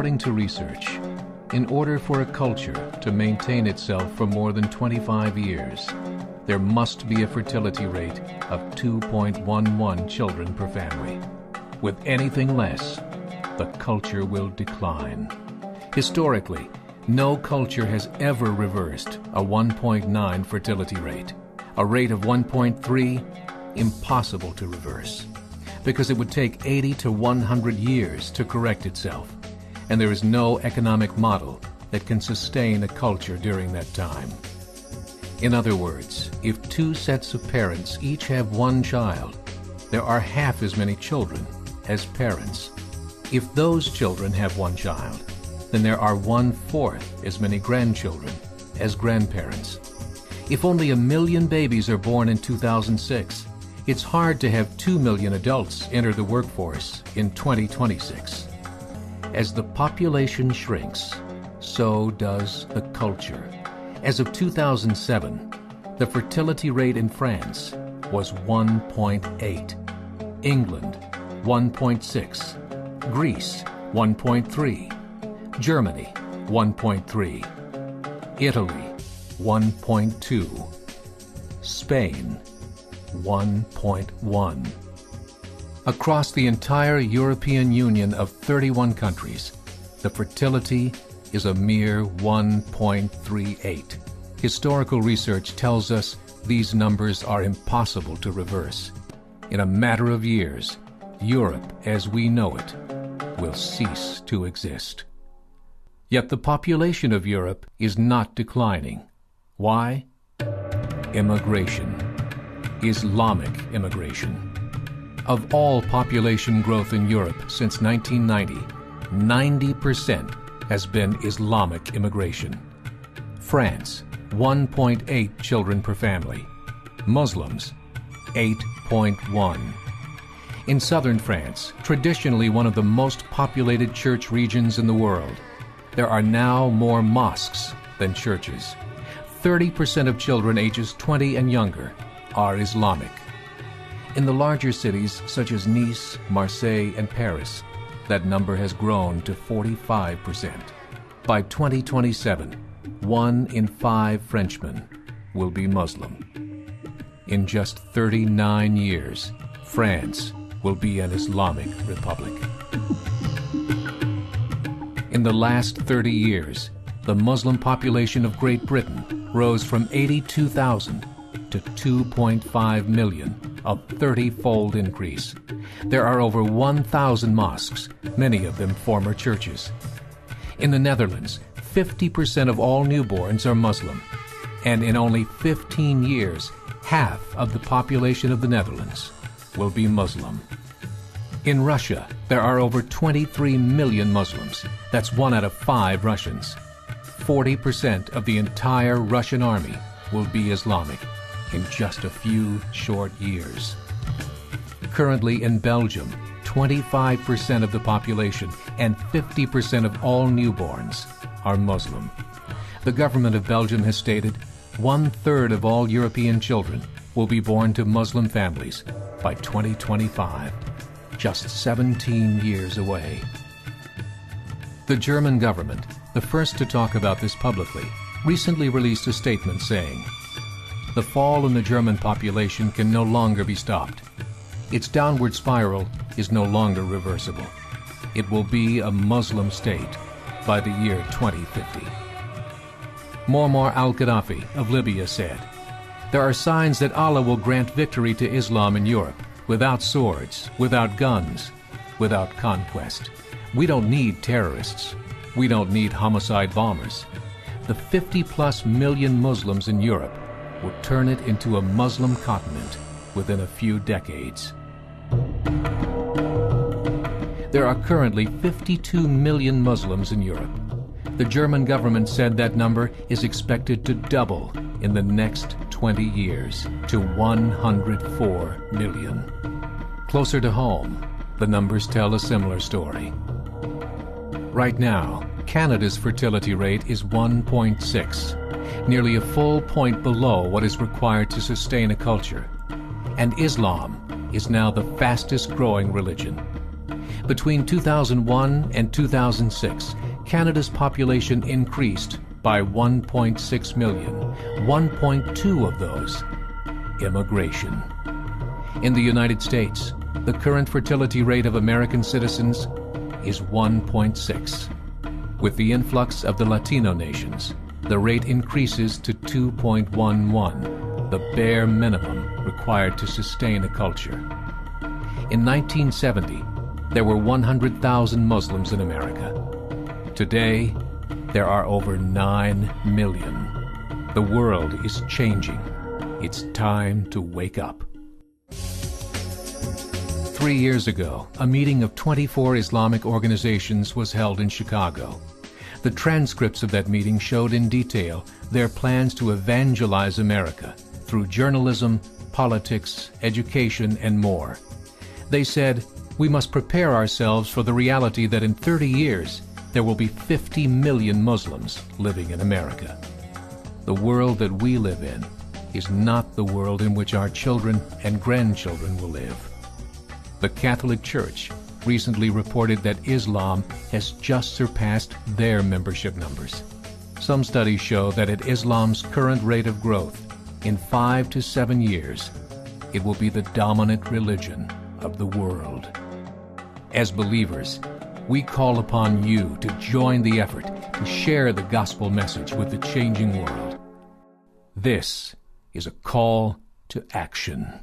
According to research, in order for a culture to maintain itself for more than 25 years, there must be a fertility rate of 2.11 children per family. With anything less, the culture will decline. Historically, no culture has ever reversed a 1.9 fertility rate. A rate of 1.3, impossible to reverse, because it would take 80 to 100 years to correct itself, and there is no economic model that can sustain a culture during that time. In other words, if two sets of parents each have one child, there are half as many children as parents. If those children have one child, then there are 1/4 as many grandchildren as grandparents. If only 1 million babies are born in 2006, it's hard to have 2 million adults enter the workforce in 2026. As the population shrinks, so does the culture. As of 2007, the fertility rate in France was 1.8, England 1.6, Greece 1.3, Germany 1.3, Italy 1.2, Spain 1.1. Across the entire European Union of 31 countries, the fertility is a mere 1.38. Historical research tells us these numbers are impossible to reverse. In a matter of years, Europe as we know it will cease to exist. Yet the population of Europe is not declining. Why? Immigration. Islamic immigration. Of all population growth in Europe since 1990, 90% has been Islamic immigration. France, 1.8 children per family. Muslims, 8.1. In southern France, traditionally one of the most populated church regions in the world, there are now more mosques than churches. 30% of children ages 20 and younger are Islamic. In the larger cities such as Nice, Marseille, and Paris, that number has grown to 45%. By 2027, 1 in 5 Frenchmen will be Muslim. In just 39 years, France will be an Islamic republic. In the last 30 years, the Muslim population of Great Britain rose from 82,000 to 2.5 million, a 30-fold increase. There are over 1,000 mosques, many of them former churches. In the Netherlands, 50% of all newborns are Muslim, and in only 15 years, half of the population of the Netherlands will be Muslim. In Russia, there are over 23 million Muslims. That's 1 out of 5 Russians. 40% of the entire Russian army will be Islamic in just a few short years. Currently in Belgium, 25% of the population and 50% of all newborns are Muslim. The government of Belgium has stated 1/3 of all European children will be born to Muslim families by 2025, just 17 years away. The German government, the first to talk about this publicly, recently released a statement saying, "The fall in the German population can no longer be stopped. Its downward spiral is no longer reversible. It will be a Muslim state by the year 2050. Muammar al-Gaddafi of Libya said, "There are signs that Allah will grant victory to Islam in Europe, without swords, without guns, without conquest. We don't need terrorists. We don't need homicide bombers. The 50+ million Muslims in Europe will turn it into a Muslim continent within a few decades." There are currently 52 million Muslims in Europe. The German government said that number is expected to double in the next 20 years to 104 million. Closer to home, the numbers tell a similar story. Right now, Canada's fertility rate is 1.6, nearly a full point below what is required to sustain a culture. And Islam is now the fastest growing religion. Between 2001 and 2006, Canada's population increased by 1.6 million, 1.2 of those immigration. In the United States, the current fertility rate of American citizens is 1.6. With the influx of the Latino nations, the rate increases to 2.11, the bare minimum required to sustain a culture. In 1970, there were 100,000 Muslims in America. Today, there are over 9 million. The world is changing. It's time to wake up. 3 years ago, a meeting of 24 Islamic organizations was held in Chicago. The transcripts of that meeting showed in detail their plans to evangelize America through journalism, politics, education, and more. They said, we must prepare ourselves for the reality that in 30 years, there will be 50 million Muslims living in America. The world that we live in is not the world in which our children and grandchildren will live. The Catholic Church recently reported that Islam has just surpassed their membership numbers. Some studies show that at Islam's current rate of growth, in 5 to 7 years, it will be the dominant religion of the world. As believers, we call upon you to join the effort to share the gospel message with the changing world. This is a call to action.